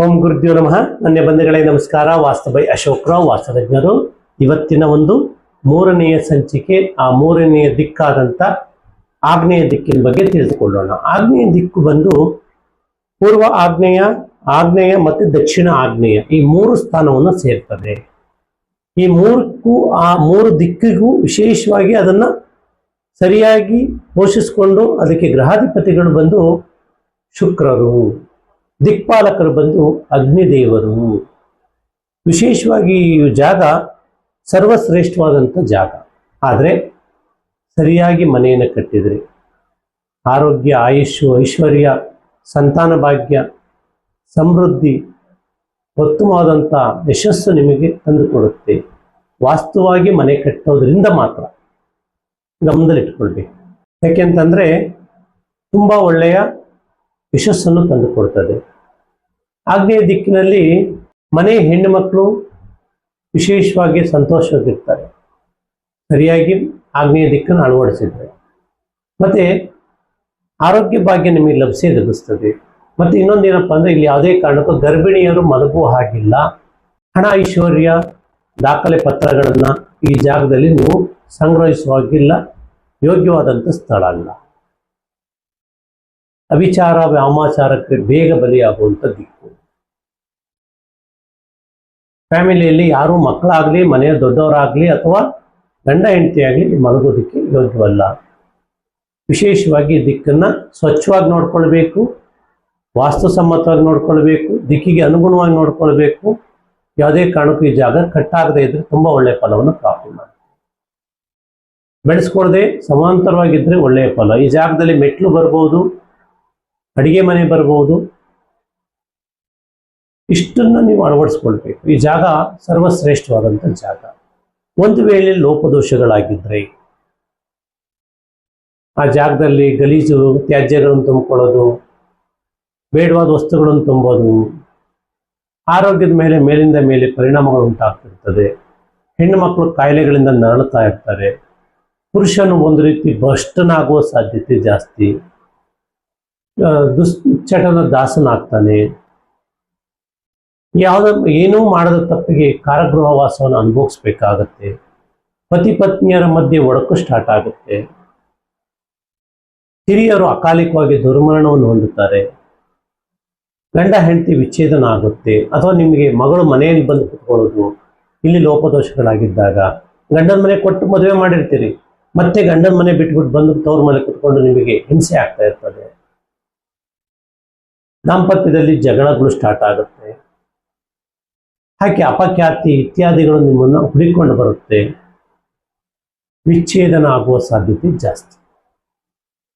ಓಂ ಗುರುದೇವ ನಮಃ. ನನ್ನ ಬಂಧುಗಳೇ ನಮಸ್ಕಾರ. ವಾಸ್ತು ಬೈ ಅಶೋಕ್ ರಾವ್, ವಾಸ್ತುತಜ್ಞರು. ಇವತ್ತಿನ ಒಂದು ಮೂರನೆಯ ಸಂಚಿಕೆ, ಆ ಮೂರನೆಯ ದಿಕ್ಕಾದಂಥ ಆಗ್ನೇಯ ದಿಕ್ಕಿನ ಬಗ್ಗೆ ತಿಳಿದುಕೊಳ್ಳೋಣ. ಆಗ್ನೇಯ ದಿಕ್ಕು ಬಂದು ಪೂರ್ವ ಆಗ್ನೇಯ, ಆಗ್ನೇಯ ಮತ್ತು ದಕ್ಷಿಣ ಆಗ್ನೇಯ ಈ ಮೂರು ಸ್ಥಾನವನ್ನು ಸೇರ್ತದೆ. ಈ ಮೂರು ದಿಕ್ಕಿಗೂ ವಿಶೇಷವಾಗಿ ಅದನ್ನು ಸರಿಯಾಗಿ ಪೋಷಿಸಿಕೊಂಡು ಅದಕ್ಕೆ ಗ್ರಹಾಧಿಪತಿಗಳು ಬಂದು ಶುಕ್ರರು, ದಿಕ್ಪಾಲಕರು ಬಂದು ಅಗ್ನಿದೇವರು. ವಿಶೇಷವಾಗಿ ಈ ಜಾಗ ಸರ್ವಶ್ರೇಷ್ಠವಾದಂಥ ಜಾಗ. ಆದರೆ ಸರಿಯಾಗಿ ಮನೆಯನ್ನು ಕಟ್ಟಿದರೆ ಆರೋಗ್ಯ, ಆಯುಷ್ಯು, ಐಶ್ವರ್ಯ, ಸಂತಾನ ಭಾಗ್ಯ, ಸಮೃದ್ಧಿ, ಉತ್ತಮವಾದಂಥ ಯಶಸ್ಸು ನಿಮಗೆ ತಂದುಕೊಡುತ್ತೆ. ವಾಸ್ತವವಾಗಿ ಮನೆ ಕಟ್ಟೋದ್ರಿಂದ ಮಾತ್ರ ಗಮನದಲ್ಲಿಟ್ಕೊಳ್ಬೇಕು. ಯಾಕೆಂತಂದರೆ ತುಂಬ ಒಳ್ಳೆಯ ಯಶಸ್ಸನ್ನು ತಂದುಕೊಡ್ತದೆ. ಆಗ್ನೇಯ ದಿಕ್ಕಿನಲ್ಲಿ ಮನೆ ಹೆಣ್ಣು ಮಕ್ಕಳು ವಿಶೇಷವಾಗಿ ಸಂತೋಷವಾಗಿರ್ತಾರೆ, ಸರಿಯಾಗಿ ಆಗ್ನೇಯ ದಿಕ್ಕನ್ನು ಅಳವಡಿಸಿದ್ರೆ. ಮತ್ತು ಆರೋಗ್ಯ ಭಾಗ್ಯ ನಿಮಗೆ ಲಭಿಸ್ತದೆ. ಮತ್ತು ಇನ್ನೊಂದೇನಪ್ಪ ಅಂದರೆ, ಇಲ್ಲಿ ಯಾವುದೇ ಕಾರಣಕ್ಕೂ ಗರ್ಭಿಣಿಯರು ಮಲಗುವ ಹಾಗಿಲ್ಲ. ಹಣ, ಐಶ್ವರ್ಯ, ದಾಖಲೆ ಪತ್ರಗಳನ್ನು ಈ ಜಾಗದಲ್ಲಿ ನೀವು ಸಂಗ್ರಹಿಸುವಾಗಿಲ್ಲ. ಯೋಗ್ಯವಾದಂಥ ಸ್ಥಳ ಅಲ್ಲ. ಅವಿಚಾರ, ವ್ಯಾಮಾಚಾರಕ್ಕೆ ಬೇಗ ಬಲಿಯಾಗುವಂಥ ದಿಕ್ಕು. ಫ್ಯಾಮಿಲಿಯಲ್ಲಿ ಯಾರು ಮಕ್ಕಳಾಗಲಿ, ಮನೆಯ ದೊಡ್ಡವರಾಗಲಿ ಅಥವಾ ಗಂಡ ಹೆಂಡತಿ ಆಗಲಿ ಮಲಗೋದಕ್ಕೆ ಯೋಗ್ಯವಲ್ಲ. ವಿಶೇಷವಾಗಿ ದಿಕ್ಕನ್ನು ಸ್ವಚ್ಛವಾಗಿ ನೋಡ್ಕೊಳ್ಬೇಕು, ವಾಸ್ತುಸಮ್ಮತವಾಗಿ ನೋಡ್ಕೊಳ್ಬೇಕು, ದಿಕ್ಕಿಗೆ ಅನುಗುಣವಾಗಿ ನೋಡ್ಕೊಳ್ಬೇಕು. ಯಾವುದೇ ಕಾರಣಕ್ಕೂ ಈ ಜಾಗ ಕಟ್ಟಾಗದೇ ಇದ್ರೆ ತುಂಬ ಒಳ್ಳೆಯ ಫಲವನ್ನು ಪ್ರಾಪ್ತಿ ಮಾಡಿ. ಬೆಳೆಸ್ಕೊಳ್ದೆ ಸಮಾಂತರವಾಗಿದ್ದರೆ ಒಳ್ಳೆಯ ಫಲ. ಈ ಜಾಗದಲ್ಲಿ ಮೆಟ್ಲು ಬರ್ಬೋದು, ಅಡಿಗೆ ಮನೆ ಬರ್ಬೋದು. ಇಷ್ಟನ್ನು ನೀವು ಅಳವಡಿಸ್ಕೊಳ್ಬೇಕು. ಈ ಜಾಗ ಸರ್ವಶ್ರೇಷ್ಠವಾದಂಥ ಜಾಗ. ಒಂದು ವೇಳೆ ಲೋಪದೋಷಗಳಾಗಿದ್ದರೆ ಆ ಜಾಗದಲ್ಲಿ ಗಲೀಜು, ತ್ಯಾಜ್ಯಗಳನ್ನು ತುಂಬಿಕೊಳ್ಳೋದು, ಬೇಡವಾದ ವಸ್ತುಗಳನ್ನು ತುಂಬೋದು, ಆರೋಗ್ಯದ ಮೇಲೆ ಮೇಲಿಂದ ಮೇಲೆ ಪರಿಣಾಮಗಳು ಉಂಟಾಗ್ತಿರ್ತದೆ. ಹೆಣ್ಣು ಮಕ್ಕಳು ಕಾಯಿಲೆಗಳಿಂದ ನರಳುತ್ತಾ ಇರ್ತಾರೆ. ಪುರುಷನು ಒಂದು ರೀತಿ ಭ್ರಷ್ಟನಾಗುವ ಸಾಧ್ಯತೆ ಜಾಸ್ತಿ. ದುಶ್ಚಟನ ದಾಸನಾಗ್ತಾನೆ. ಏನೂ ಮಾಡದ ತಪ್ಪಿಗೆ ಕಾರಾಗೃಹವಾಸವನ್ನು ಅನುಭವಿಸ್ಬೇಕಾಗತ್ತೆ. ಪತಿ ಪತ್ನಿಯರ ಮಧ್ಯೆ ಒಡಕು ಸ್ಟಾರ್ಟ್ ಆಗುತ್ತೆ. ಹಿರಿಯರು ಅಕಾಲಿಕವಾಗಿ ದುರ್ಮರಣವನ್ನು ಹೊಂದುತ್ತಾರೆ. ಗಂಡ ಹೆಂಡತಿ ವಿಚ್ಛೇದನ ಆಗುತ್ತೆ. ಅಥವಾ ನಿಮಗೆ ಮಗಳು ಮನೆಯಲ್ಲಿ ಬಂದು ಕುತ್ಕೊಳ್ಳೋದು. ಇಲ್ಲಿ ಲೋಪದೋಷಗಳಾಗಿದ್ದಾಗ ಗಂಡನ ಮನೆ ಕೊಟ್ಟು ಮದುವೆ ಮಾಡಿರ್ತೀರಿ, ಮತ್ತೆ ಗಂಡನ ಮನೆ ಬಿಟ್ಬಿಟ್ಟು ಬಂದು ತವ್ರ ಮನೆ ಕುತ್ಕೊಂಡು ನಿಮಗೆ ಹಿಂಸೆ ಆಗ್ತಾ ಇರ್ತದೆ. ದಾಂಪತ್ಯದಲ್ಲಿ ಜಗಳಗಳು ಸ್ಟಾರ್ಟ್ ಆಗುತ್ತೆ. ಹಾಗೆ ಅಪಖ್ಯಾತಿ ಇತ್ಯಾದಿಗಳು ನಿಮ್ಮನ್ನು ಹುಡುಕೊಂಡು ಬರುತ್ತೆ. ವಿಚ್ಛೇದನ ಆಗುವ ಸಾಧ್ಯತೆ ಜಾಸ್ತಿ.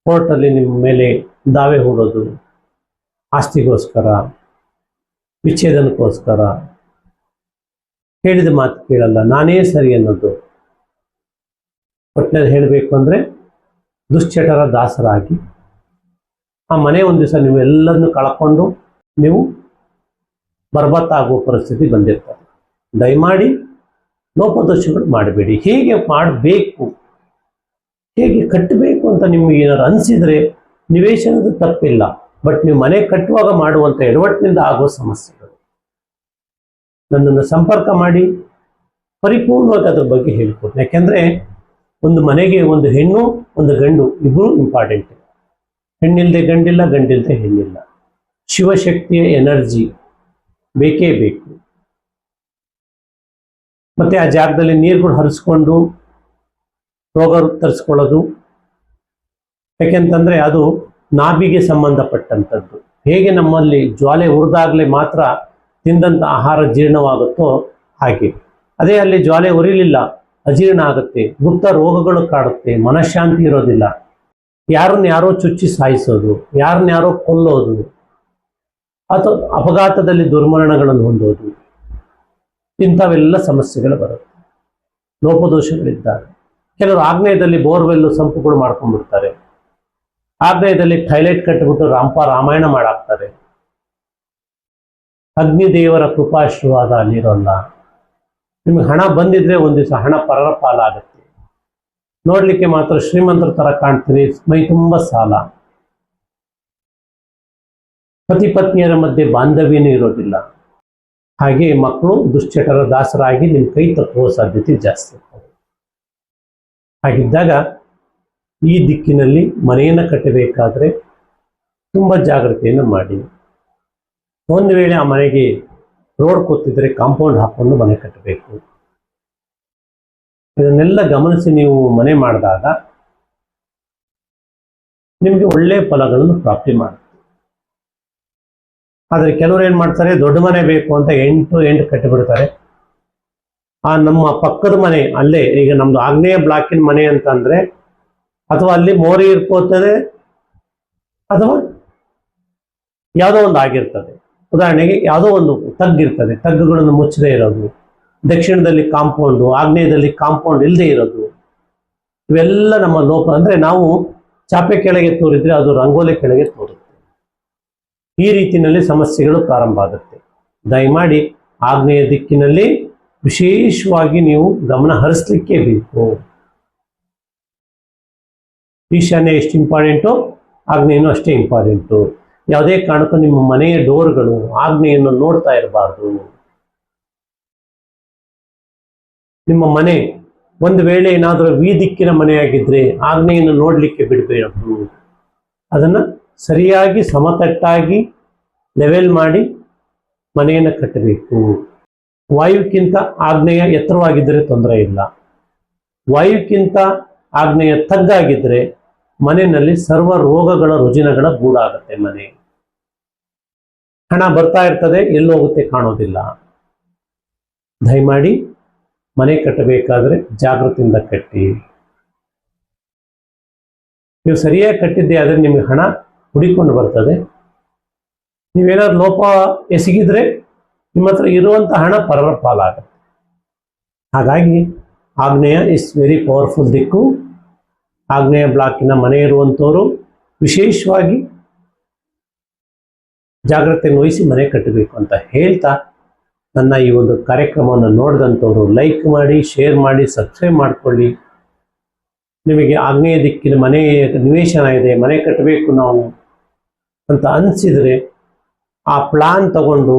ಕೋರ್ಟಲ್ಲಿ ನಿಮ್ಮ ಮೇಲೆ ದಾವೆ ಹೂಡೋದು, ಆಸ್ತಿಗೋಸ್ಕರ, ವಿಚ್ಛೇದನಕ್ಕೋಸ್ಕರ. ಹೇಳಿದ ಮಾತು ಕೇಳಲ್ಲ, ನಾನೇ ಸರಿ ಅನ್ನೋದು. ಒಟ್ಟಿನಲ್ಲಿ ಹೇಳಬೇಕು ಅಂದರೆ ದುಶ್ಚಟರ ದಾಸರಾಗಿ ಆ ಮನೆ ಒಂದು ದಿವಸ ನೀವು ಎಲ್ಲರನ್ನು ಕಳ್ಕೊಂಡು ನೀವು ಬರ್ಬತ್ತಾಗುವ ಪರಿಸ್ಥಿತಿ ಬಂದಿರ್ತದೆ. ದಯಮಾಡಿ ಲೋಪದೋಷಗಳು ಮಾಡಬೇಡಿ. ಹೇಗೆ ಮಾಡಬೇಕು, ಹೇಗೆ ಕಟ್ಟಬೇಕು ಅಂತ ನಿಮಗೆ ಏನಾದ್ರು ಅನಿಸಿದರೆ ನಿವೇಶನದ ತಪ್ಪಿಲ್ಲ. ಬಟ್ ನೀವು ಮನೆ ಕಟ್ಟುವಾಗ ಮಾಡುವಂಥ ಎಡವಟ್ಟಿನಿಂದ ಆಗುವ ಸಮಸ್ಯೆಗಳು. ನನ್ನನ್ನು ಸಂಪರ್ಕ ಮಾಡಿ ಪರಿಪೂರ್ಣವಾಗಿ ಅದ್ರ ಬಗ್ಗೆ ಹೇಳ್ಕೊಡ್ತೀನಿ. ಯಾಕೆಂದರೆ ಒಂದು ಮನೆಗೆ ಒಂದು ಹೆಣ್ಣು, ಒಂದು ಗಂಡು ಇಬ್ಬರು ಇಂಪಾರ್ಟೆಂಟ್. ಹೆಣ್ಣಿಲ್ಲದೆ ಗಂಡಿಲ್ಲ, ಗಂಡಿಲ್ಲದೆ ಹೆಣ್ಣಿಲ್ಲ. ಶಿವಶಕ್ತಿಯ ಎನರ್ಜಿ ಬೇಕೇ ಬೇಕು. ಮತ್ತೆ ಆ ಜಾಗದಲ್ಲಿ ನೀರುಗಳು ಹರಿಸ್ಕೊಂಡು ರೋಗ ತರಿಸ್ಕೊಳ್ಳೋದು. ಯಾಕೆಂತಂದರೆ ಅದು ನಾಭಿಗೆ ಸಂಬಂಧಪಟ್ಟಂಥದ್ದು. ಹೇಗೆ ನಮ್ಮಲ್ಲಿ ಜ್ವಾಲೆ ಉರಿದಾಗಲೇ ಮಾತ್ರ ತಿಂದಂಥ ಆಹಾರ ಜೀರ್ಣವಾಗುತ್ತೋ ಹಾಗೆ. ಅದೇ ಅಲ್ಲಿ ಜ್ವಾಲೆ ಉರಿಲಿಲ್ಲ, ಅಜೀರ್ಣ ಆಗುತ್ತೆ, ಗುಪ್ತ ರೋಗಗಳು ಕಾಡುತ್ತೆ, ಮನಃಶಾಂತಿ ಇರೋದಿಲ್ಲ. ಯಾರೋ ಚುಚ್ಚಿ ಸಾಯಿಸೋದು, ಯಾರೋ ಕೊಲ್ಲೋದು, ಅಥವಾ ಅಪಘಾತದಲ್ಲಿ ದುರ್ಮರಣಗಳನ್ನು ಹೊಂದೋದು, ಇಂಥವೆಲ್ಲ ಸಮಸ್ಯೆಗಳು ಬರುತ್ತೆ ಲೋಪದೋಷಗಳಿದ್ದಾಗ. ಕೆಲವರು ಆಗ್ನೇಯದಲ್ಲಿ ಬೋರ್ವೆಲ್ಲು ಸಂಪುಗಳು ಮಾಡ್ಕೊಂಡ್ಬಿಡ್ತಾರೆ. ಆಗ್ನೇಯದಲ್ಲಿ ಟೈಲೆಟ್ ಕಟ್ಟಿಬಿಟ್ಟು ರಾಮಾಯಣ ಮಾಡಾಕ್ತಾರೆ. ಅಗ್ನಿದೇವರ ಕೃಪಾಶ್ರವಾದ ಅಲ್ಲಿರೋಲ್ಲ. ನಿಮಗೆ ಹಣ ಬಂದಿದ್ರೆ ಒಂದು ದಿವಸ ಹಣ ಪರರ ಪಾಲಾಗುತ್ತೆ. ನೋಡ್ಲಿಕ್ಕೆ ಮಾತ್ರ ಶ್ರೀಮಂತರ ಥರ ಕಾಣ್ತೀರಿ, ಮೈ ತುಂಬ ಸಾಲ. ಪತಿ ಪತ್ನಿಯರ ಮಧ್ಯೆ ಬಾಂಧವ್ಯನೂ ಇರೋದಿಲ್ಲ. ಹಾಗೆ ಮಕ್ಕಳು ದುಶ್ಚಟರ ದಾಸರಾಗಿ ನಿಮ್ಮ ಕೈ ತಪ್ಪುವ ಸಾಧ್ಯತೆ ಜಾಸ್ತಿ. ಹಾಗಿದ್ದಾಗ ಈ ದಿಕ್ಕಿನಲ್ಲಿ ಮನೆಯನ್ನು ಕಟ್ಟಬೇಕಾದ್ರೆ ತುಂಬ ಜಾಗ್ರತೆಯನ್ನು ಮಾಡಿ. ಒಂದು ವೇಳೆ ಆ ಮನೆಗೆ ರೋಡ್ ಕೂತಿದ್ರೆ ಕಾಂಪೌಂಡ್ ಹಾಕೊಂಡು ಮನೆ ಕಟ್ಟಬೇಕು. ಇದನ್ನೆಲ್ಲ ಗಮನಿಸಿ ನೀವು ಮನೆ ಮಾಡಿದಾಗ ನಿಮಗೆ ಒಳ್ಳೆಯ ಫಲಗಳನ್ನು ಪ್ರಾಪ್ತಿ ಮಾಡುತ್ತೆ. ಆದರೆ ಕೆಲವರು ಏನು ಮಾಡ್ತಾರೆ, ದೊಡ್ಡ ಮನೆ ಬೇಕು ಅಂತ ಎಂಟು ಕಟ್ಟಿಬಿಡ್ತಾರೆ. ನಮ್ಮ ಪಕ್ಕದ ಮನೆ ಅಲ್ಲೇ, ಈಗ ನಮ್ದು ಆಗ್ನೇಯ ಬ್ಲಾಕಿನ ಮನೆ ಅಂತಂದ್ರೆ ಅಥವಾ ಅಲ್ಲಿ ಮೋರಿ ಇರ್ಕೋತದೆ ಅಥವಾ ಯಾವುದೋ ಒಂದು ಆಗಿರ್ತದೆ. ಉದಾಹರಣೆಗೆ ಯಾವುದೋ ಒಂದು ತಗ್ಗಿರ್ತದೆ, ತಗ್ಗುಗಳನ್ನು ಮುಚ್ಚದೇ ಇರೋದು, ದಕ್ಷಿಣದಲ್ಲಿ ಕಾಂಪೌಂಡು, ಆಗ್ನೇಯದಲ್ಲಿ ಕಾಂಪೌಂಡ್ ಇಲ್ಲದೆ ಇರೋದು, ಇವೆಲ್ಲ ನಮ್ಮ ಲೋಪ. ಅಂದ್ರೆ ನಾವು ಚಾಪೆ ಕೆಳಗೆ ತೋರಿದ್ರೆ ಅದು ರಂಗೋಲಿ ಕೆಳಗೆ ತೋರುತ್ತೆ. ಈ ರೀತಿಯಲ್ಲಿ ಸಮಸ್ಯೆಗಳು ಪ್ರಾರಂಭ ಆಗುತ್ತೆ. ದಯಮಾಡಿ ಆಗ್ನೇಯ ದಿಕ್ಕಿನಲ್ಲಿ ವಿಶೇಷವಾಗಿ ನೀವು ಗಮನ ಹರಿಸಲಿಕ್ಕೆ ಬೇಕು. ಈಶಾನ್ಯ ಎಷ್ಟು ಇಂಪಾರ್ಟೆಂಟು, ಆಗ್ನೇಯನು ಅಷ್ಟೇ ಇಂಪಾರ್ಟೆಂಟು. ಯಾವುದೇ ಕಾರಣಕ್ಕೂ ನಿಮ್ಮ ಮನೆಯ ಡೋರ್ಗಳು ಆಗ್ನೇಯನ್ನು ನೋಡ್ತಾ ಇರಬಾರ್ದು. ನಿಮ್ಮ ಮನೆ ಒಂದು ವೇಳೆ ಏನಾದರೂ ದಿಕ್ಕಿನ ಮನೆಯಾಗಿದ್ರೆ ಆಗ್ನೇಯನ್ನು ನೋಡ್ಲಿಕ್ಕೆ ಬಿಡಬೇಡದು. ಅದನ್ನ ಸರಿಯಾಗಿ ಸಮತಟ್ಟಾಗಿ ಲೆವೆಲ್ ಮಾಡಿ ಮನೆಯನ್ನು ಕಟ್ಟಬೇಕು. ವಾಯುಕ್ಕಿಂತ ಆಗ್ನೇಯ ಎತ್ತರವಾಗಿದ್ದರೆ ತೊಂದರೆ ಇಲ್ಲ. ವಾಯುಕ್ಕಿಂತ ಆಗ್ನೇಯ ತಗ್ಗಾಗಿದ್ರೆ ಮನೆಯಲ್ಲಿ ಸರ್ವ ರೋಗಗಳ ರುಜಿನಗಳ ಗೂಡಾಗುತ್ತೆ. ಮನೆ ಹಣ ಬರ್ತಾ ಇರ್ತದೆ, ಎಲ್ಲೋಗುತ್ತೆ ಕಾಣೋದಿಲ್ಲ. ದಯಮಾಡಿ ಮನೆ ಕಟ್ಟಬೇಕಾದ್ರೆ ಜಾಗೃತಿಯಿಂದ ಕಟ್ಟಿ. ನೀವು ಸರಿಯಾಗಿ ಕಟ್ಟಿದ್ದೆ ಆದರೆ ನಿಮಗೆ ಹಣ ಹುಡಿಕೊಂಡು ಬರ್ತದೆ. ನೀವೇನಾದ್ರು ಲೋಪ ಎಸಗಿದ್ರೆ ನಿಮ್ಮ ಹತ್ರ ಇರುವಂಥ ಹಣ ಪರರ ಪಾಲಾಗುತ್ತೆ. ಹಾಗಾಗಿ ಆಗ್ನೇಯ ಇಸ್ ವೆರಿ ಪವರ್ಫುಲ್ ದಿಕ್ಕು. ಆಗ್ನೇಯ ಬ್ಲಾಕಿನ ಮನೆ ಇರುವಂಥವರು ವಿಶೇಷವಾಗಿ ಜಾಗ್ರತೆಯನ್ನು ವಹಿಸಿ ಮನೆ ಕಟ್ಟಬೇಕು ಅಂತ ಹೇಳ್ತಾ, ನನ್ನ ಈ ಒಂದು ಕಾರ್ಯಕ್ರಮವನ್ನು ನೋಡಿದಂಥವರು ಲೈಕ್ ಮಾಡಿ, ಶೇರ್ ಮಾಡಿ, ಸಬ್ಸ್ಕ್ರೈಬ್ ಮಾಡಿಕೊಳ್ಳಿ. ನಿಮಗೆ ಆಗ್ನೇಯ ದಿಕ್ಕಿನ ಮನೆ ನಿವೇಶನ ಇದೆ, ಮನೆ ಕಟ್ಟಬೇಕು ನಾವು ಅಂತ ಅನಿಸಿದರೆ ಆ ಪ್ಲಾನ್ ತಗೊಂಡು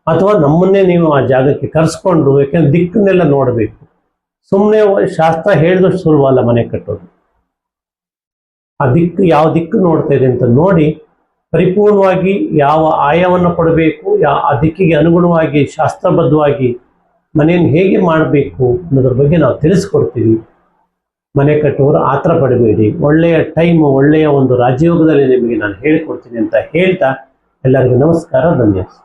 ಅಥವಾ ನಮ್ಮನ್ನೇ ನೀವು ಆ ಜಾಗಕ್ಕೆ ಕರೆಸ್ಕೊಂಡು, ಯಾಕೆಂದ್ರೆ ದಿಕ್ಕನ್ನೆಲ್ಲ ನೋಡಬೇಕು. ಸುಮ್ಮನೆ ಶಾಸ್ತ್ರ ಹೇಳಿದಷ್ಟು ಸುಲಭ ಅಲ್ಲ ಮನೆ ಕಟ್ಟೋದು. ಆ ದಿಕ್ಕು ಯಾವ ದಿಕ್ಕು ನೋಡ್ತಾ ಇದೆ ಅಂತ ನೋಡಿ ಪರಿಪೂರ್ಣವಾಗಿ ಯಾವ ಆಯವನ್ನು ಕೊಡಬೇಕು, ಆ ದಿಕ್ಕಿಗೆ ಅನುಗುಣವಾಗಿ ಶಾಸ್ತ್ರಬದ್ಧವಾಗಿ ಮನೆಯನ್ನು ಹೇಗೆ ಮಾಡಬೇಕು ಅನ್ನೋದ್ರ ಬಗ್ಗೆ ನಾವು ತಿಳಿಸ್ಕೊಡ್ತೀವಿ. ಮನೆ ಕಟ್ಟುವವರು ಆತರ ಪಡಬೇಡಿ. ಒಳ್ಳೆಯ ಟೈಮು, ಒಳ್ಳೆಯ ಒಂದು ರಾಜಯೋಗದಲ್ಲಿ ನಿಮಗೆ ನಾನು ಹೇಳಿಕೊಡ್ತೀನಿ ಅಂತ ಹೇಳ್ತಾ ಎಲ್ಲರಿಗೂ ನಮಸ್ಕಾರ, ಧನ್ಯವಾದ.